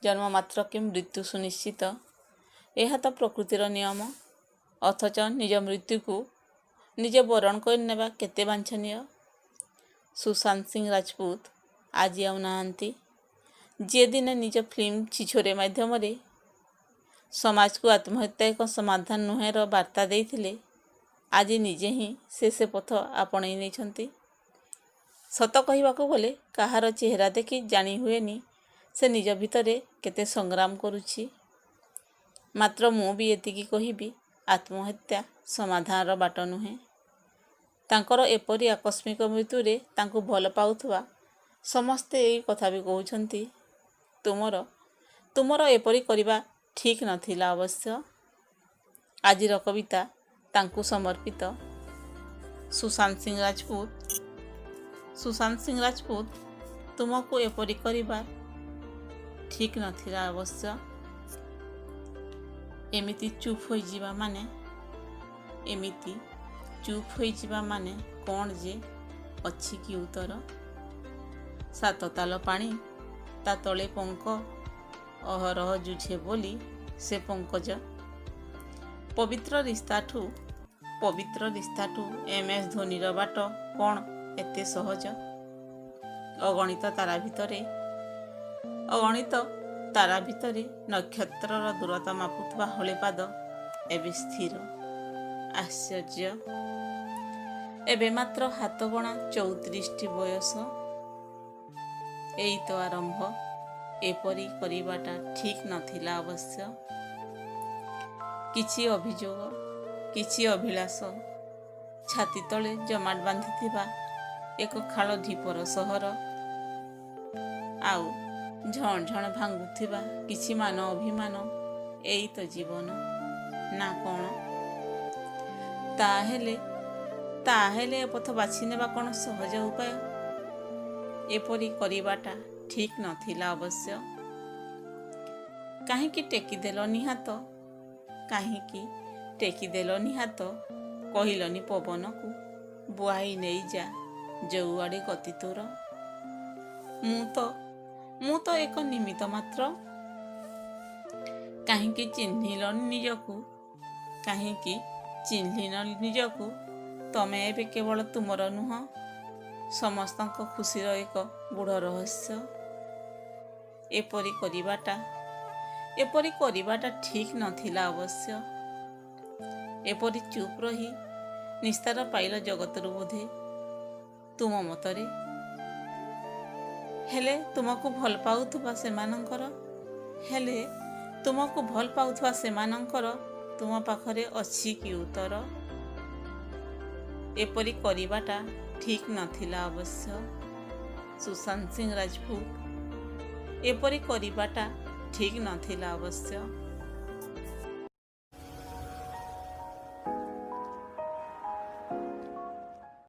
जन्म मात्रके मृत्यु सुनिश्चित। यह तो प्रकृतिर नियम। अथच निज मृत्यु को निजे बरण कर नेबा केते वांछनीय। सुशांत सिंह राजपूत आज आउ नाहांती। जे दिन निज फिल्म छिछोरे माध्यम समाज को आत्महत्या एक समाधान नुहेर वार्ता देइथिले, आज निजे ही से पथ आपणई नेइछंती। सत कहवाकू गले कहार चेहरा देखी जानी हुएनी से निज भितरे केते संग्राम करुछि। मात्र मु भी एतिकी कहिबी, आत्महत्या समाधान बाट नुहे। तांकर एपरी आकस्मिक मृत्यु रे तांको भल पाउथवा समस्ते एई कथा भी कहउछंती, तुमर एपरी करिबा ठीक नथिला अवश्य। आजिर कविता तांको समर्पित। सुशांत सिंह राजपूत तुमको एपरी करिबा ठीक नथिला अवश्य। एमिति चुप होई जीवा माने कौन जे अच्छी कि उत्तर। सात ताल पानी ता तले पंक, अहरह जुझे बोली से पंकज। पवित्र रिश्ताठू MS धोनीर बाट कौन एते सहज। अगणित तारा भितरे नक्षत्रर दूरता मापुथवा हले पाद एबे स्थिर। आश्चर्य एबे मात्र हाथ गणा 34टी बयस। एई तो आरंभ, एपरी करिबाटा ठीक नथिला अवश्य। किछि अभियोग, किछि अभिलाष, छाती तले जमाट बांधिथिबा एक खाल ढिपर सहर। आउ झण झण भांगुथिबा किछि मान अभिमान। एई तो जीवन ना कौन? ताहेले पथ बाछि नेबा कौन सहज उपाय? एपरी करिबाटा ठीक नथिला अवश्य। काहींकि टेकिदेलनि हाथ, कहिलनि पवन को बुआई नहीं जा जोआड़े गति तोर। मु तो एक निमित्त मात्र। काहींकि चिन्हिलनि निजकू। तमे एबे केवल तुमर नुह, समस्तक खुशीर एक गूढ़ रहस्य। एपरी करिबाटा ठीक नथिला अवश्य। एपरी चुप रही निस्तार पाइल जगतरु बोधे तुम मतरे। हेले तुमको भल पाउथवा सेमानंकर तुम पाखरे अछि कि उत्तर। एपरी करिबाटा ठीक नथिला अवश्य। सुशांत सिंह राजपूत एपरी करिबाटा ठीक नथिला अवश्य।